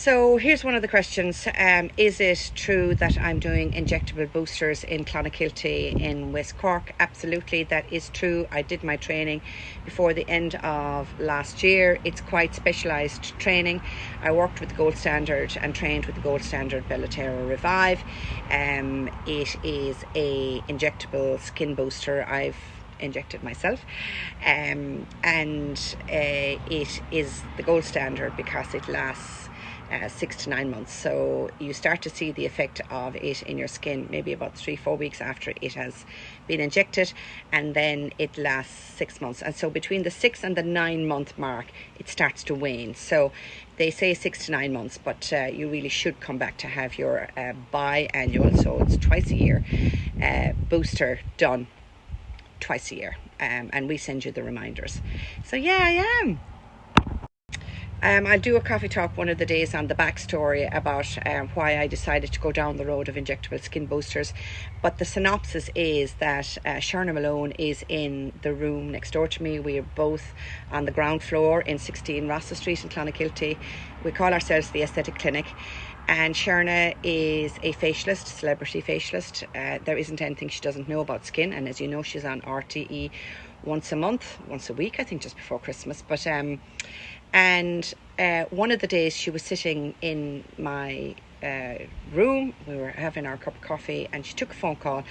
So here's one of the questions. Is it true that I'm doing injectable boosters in Clonakilty in West Cork? Absolutely, that is true. I did my training before the end of last year. It's quite specialised training. I worked with the gold standard and trained with the gold standard Bellatera Revive. It is a injectable skin booster. I've injected myself, and it is the gold standard because it lasts 6 to 9 months. So you start to see the effect of it in your skin maybe about 3-4 weeks after it has been injected, and then it lasts 6 months. And so between the 6 and the 9 month mark it starts to wane. So they say 6 to 9 months, but you really should come back to have your biannual, so it's twice a year, booster done twice a year, and we send you the reminders. So yeah, I am. I'll do a coffee talk one of the days on the backstory about why I decided to go down the road of injectable skin boosters. But the synopsis is that Sharna Malone is in the room next door to me. We are both on the ground floor in 16 Rossa Street in Clonakilty. We call ourselves the Aesthetic Clinic. And Sharna is a facialist, celebrity facialist. There isn't anything she doesn't know about skin. And as you know, she's on RTE once a week, I think, just before Christmas. But one of the days she was sitting in my room, we were having our cup of coffee, and she took a phone call,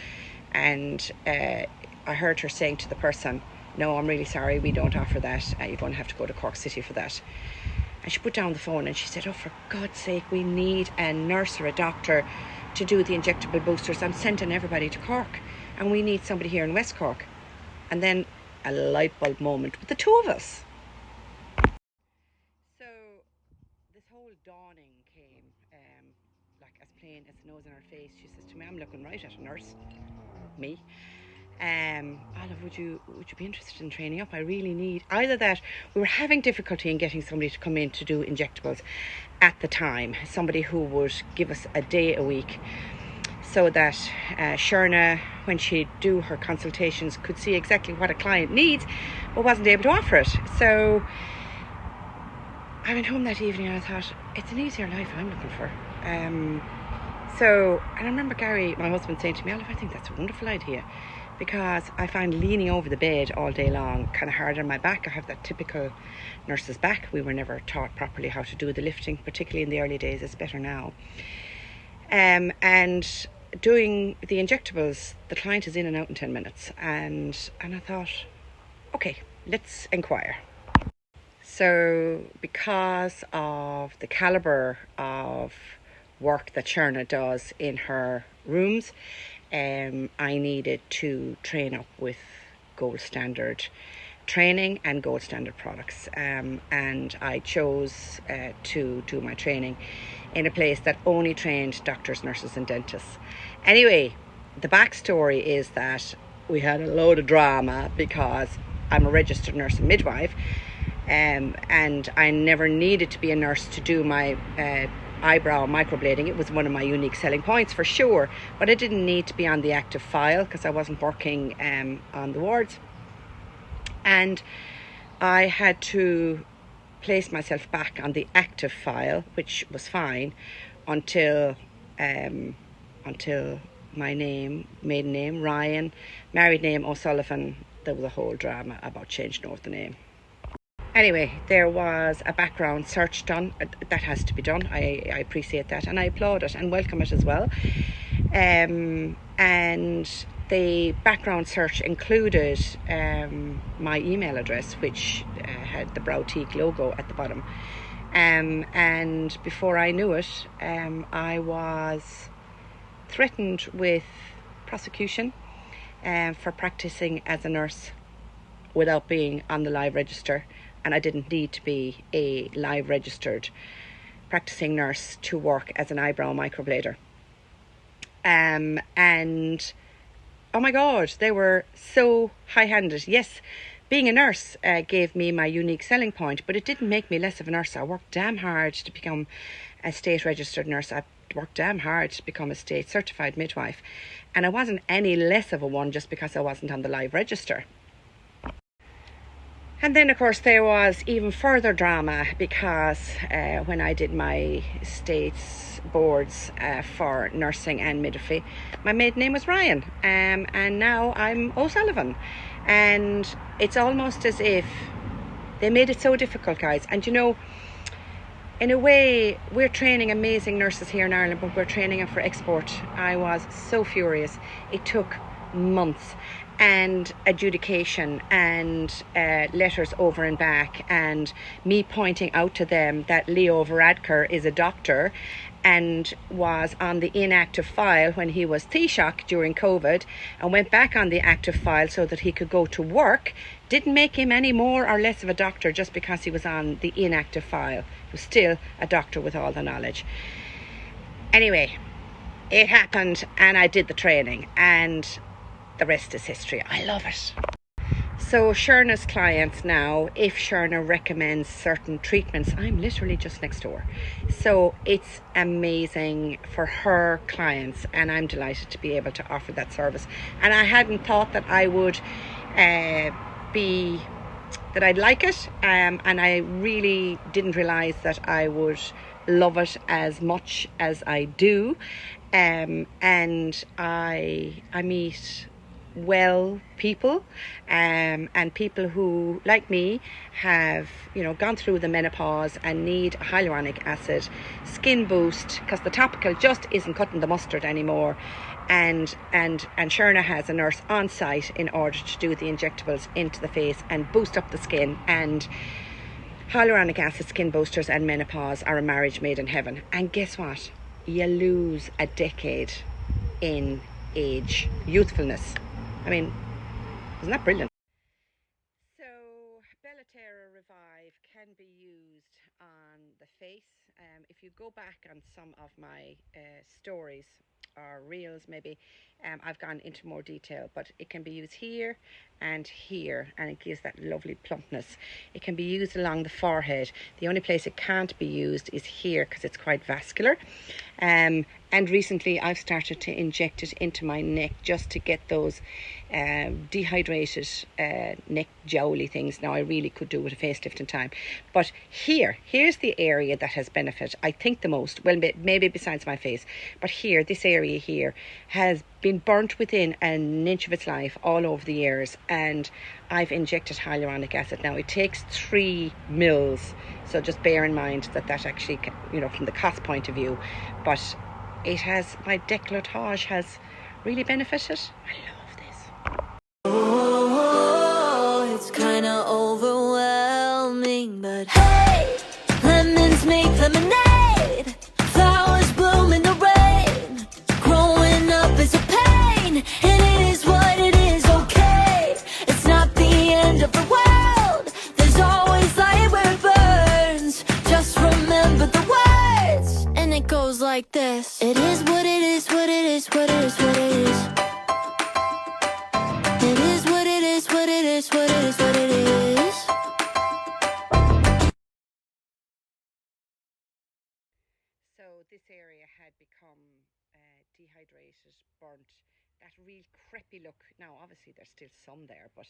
and I heard her saying to the person, "No, I'm really sorry, we don't offer that. You're going to have to go to Cork City for that." And she put down the phone and she said, "Oh, for God's sake, we need a nurse or a doctor to do the injectable boosters. I'm sending everybody to Cork, and we need somebody here in West Cork." And then a light bulb moment with the two of us. So this whole dawning came, like as plain as the nose in her face. She says to me, "I'm looking right at a nurse." Me. Olive, would you be interested in training up? I really need either that. We were having difficulty in getting somebody to come in to do injectables at the time, somebody who would give us a day a week, so that Sharna, when she'd do her consultations, could see exactly what a client needs but wasn't able to offer it. So I went home that evening and I thought, it's an easier life I'm looking for. And I remember Gary, my husband, saying to me, "Olive, I think that's a wonderful idea, because I find leaning over the bed all day long kind of hard on my back. I have that typical nurse's back. We were never taught properly how to do the lifting, particularly in the early days. It's better now. And doing the injectables, the client is in and out in 10 minutes. And I thought, okay, let's inquire." So because of the calibre of work that Sharna does in her rooms, I needed to train up with gold standard training and gold standard products, and I chose to do my training in a place that only trained doctors, nurses and dentists. Anyway, the backstory is that we had a load of drama because I'm a registered nurse and midwife, and I never needed to be a nurse to do my eyebrow microblading. It was one of my unique selling points for sure, but I didn't need to be on the active file because I wasn't working on the wards, and I had to place myself back on the active file, which was fine until my maiden name Ryan, married name O'Sullivan. There was a whole drama about changing over the name. Anyway, there was a background search done. That has to be done. I appreciate that, and I applaud it and welcome it as well. And the background search included my email address, which had the Browtique logo at the bottom. And before I knew it, I was threatened with prosecution for practicing as a nurse without being on the live register. And I didn't need to be a live registered practicing nurse to work as an eyebrow microblader. And oh my God, they were so high-handed. Yes, being a nurse gave me my unique selling point, but it didn't make me less of a nurse. I worked damn hard to become a state registered nurse. I worked damn hard to become a state certified midwife. And I wasn't any less of a one just because I wasn't on the live register. And then, of course, there was even further drama because when I did my states boards for nursing and midwifery, my maiden name was Ryan, and now I'm O'Sullivan. And it's almost as if they made it so difficult, guys. And you know, in a way, we're training amazing nurses here in Ireland, but we're training them for export. I was so furious. It took months and adjudication and letters over and back, and me pointing out to them that Leo Varadkar is a doctor and was on the inactive file when he was Taoiseach during COVID, and went back on the active file so that he could go to work. Didn't make him any more or less of a doctor just because he was on the inactive file. He was still a doctor with all the knowledge. Anyway, it happened and I did the training, and the rest is history. I love it. So Sherna's clients now, if Sherna recommends certain treatments, I'm literally just next door. So it's amazing for her clients, and I'm delighted to be able to offer that service. And I hadn't thought that I would that I'd like it, and I really didn't realize that I would love it as much as I do. And I meet well people, and people who, like me, have, you know, gone through the menopause and need a hyaluronic acid skin boost because the topical just isn't cutting the mustard anymore. And Sherna has a nurse on site in order to do the injectables into the face and boost up the skin. And hyaluronic acid skin boosters and menopause are a marriage made in heaven. And guess what? You lose a decade in age, youthfulness. I mean, isn't that brilliant? So, Bellaterra Revive can be used on the face. If you go back on some of my stories or reels, maybe, I've gone into more detail, but it can be used here and here, and it gives that lovely plumpness. It can be used along the forehead. The only place it can't be used is here because it's quite vascular. And recently I've started to inject it into my neck just to get those dehydrated neck jowly things. Now I really could do with a facelift in time, but here's the area that has benefit, I think, the most. Well, maybe besides my face, but here, this area here has been burnt within an inch of its life all over the years, and I've injected hyaluronic acid. Now it takes 3 mils, so just bear in mind that actually, you know, from the cost point of view, but it has, my décolletage has really benefited. I love this. Oh, it's kinda overwhelming, but hey, lemons make lemonade, flowers bloom in the rain, growing up is a pain, and it is what it is, okay, it's not the end of the world, there's always light where it burns, just remember the words, and it goes like this. It is what it is, what it is, what it is, what it is. It is what it is, what it is, what it is, what it is. So this area had become dehydrated, burnt, that real crepey look. Now obviously there's still some there, but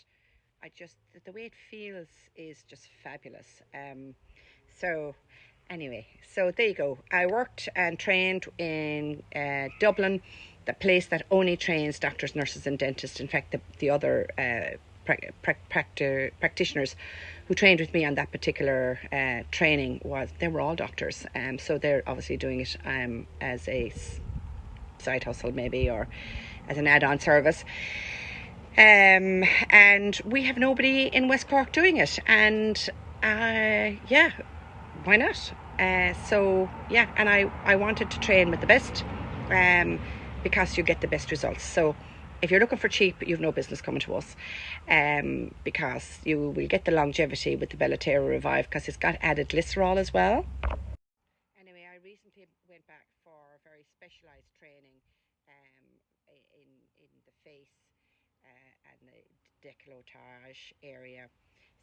I just, the way it feels is just fabulous. So anyway, so there you go. I worked and trained in Dublin, the place that only trains doctors, nurses and dentists. In fact, the other practitioners who trained with me on that particular training, they were all doctors. So they're obviously doing it as a side hustle maybe, or as an add-on service. And we have nobody in West Cork doing it, and yeah, why not? So yeah, and I wanted to train with the best, because you get the best results. So if you're looking for cheap, you've no business coming to us, because you will get the longevity with the Bellaterra Revive, because it's got added glycerol as well. Anyway, I recently went back for very specialised training in the face and the décolletage area.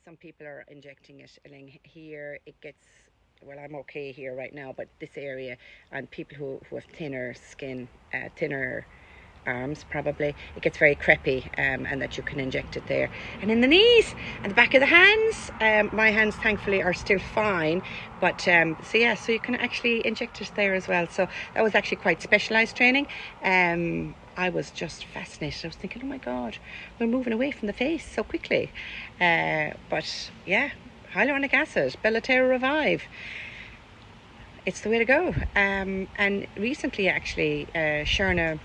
Some people are injecting it, and here it gets, well, I'm okay here right now, but this area, and people who have thinner skin, thinner arms probably, it gets very crepey, and that you can inject it there. And in the knees and the back of the hands, my hands thankfully are still fine, but so you can actually inject it there as well. So that was actually quite specialised training. I was just fascinated. I was thinking, oh my God, we're moving away from the face so quickly. But yeah, hyaluronic acid, Belotero Revive, it's the way to go. And recently, actually, Sherna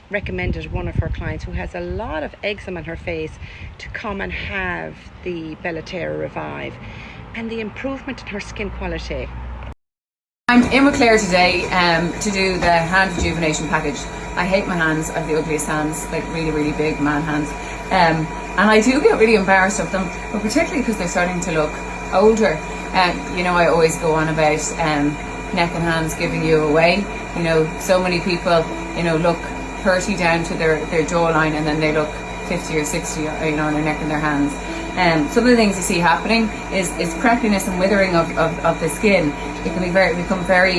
recommended one of her clients who has a lot of eczema on her face to come and have the Belotero Revive, and the improvement in her skin quality. I'm in with Claire today to do the hand rejuvenation package. I hate my hands. I have the ugliest hands, like really, really big man hands. And I do get really embarrassed of them, but particularly because they're starting to look older. I always go on about neck and hands giving you away. So many people, look 30 down to their jawline, and then they look 50 or 60, on their neck and their hands. Some of the things you see happening is crepiness and withering of the skin. It can become very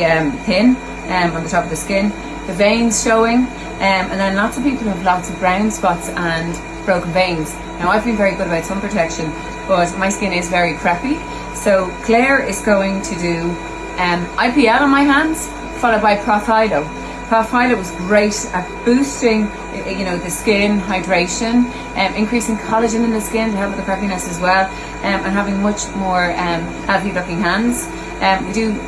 thin on the top of the skin, the veins showing, and then lots of people have lots of brown spots and broken veins. Now, I've been very good about sun protection, but my skin is very crepey. So Claire is going to do IPL on my hands, followed by Profilo. Profilo was great at boosting, the skin hydration, increasing collagen in the skin to help with the crepiness as well, and having much more healthy looking hands. We do.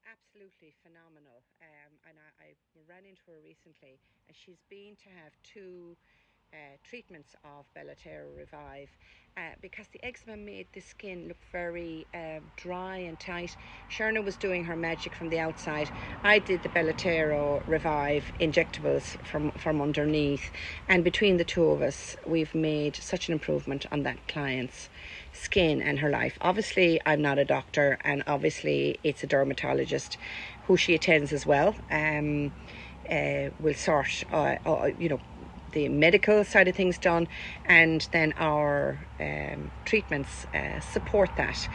Absolutely phenomenal, and I ran into her recently, and she's been to have two treatments of Belotero Revive because the eczema made the skin look very dry and tight. Sherna was doing her magic from the outside. I did the Belotero Revive injectables from underneath, and between the two of us, we've made such an improvement on that client's skin and her life. Obviously, I'm not a doctor, and obviously it's a dermatologist who she attends as well. Will sort the medical side of things done, and then our treatments support that.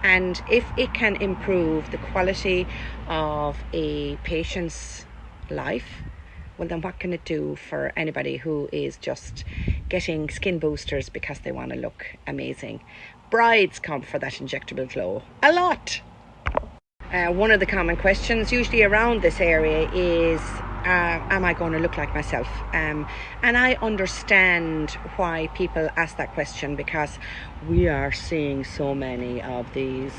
And if it can improve the quality of a patient's life, well, then what can it do for anybody who is just getting skin boosters because they want to look amazing? Brides come for that injectable glow a lot. One of the common questions usually around this area is, am I going to look like myself? And I understand why people ask that question, because we are seeing so many of these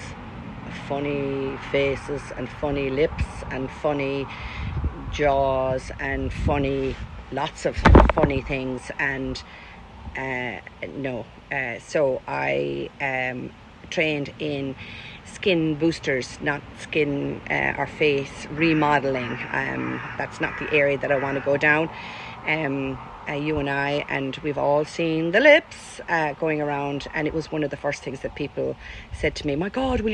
funny faces and funny lips and funny jaws and lots of funny things, and so I trained in skin boosters, not skin or face remodeling. That's not the area that I want to go down. You and I, and we've all seen the lips going around, and it was one of the first things that people said to me, my God, will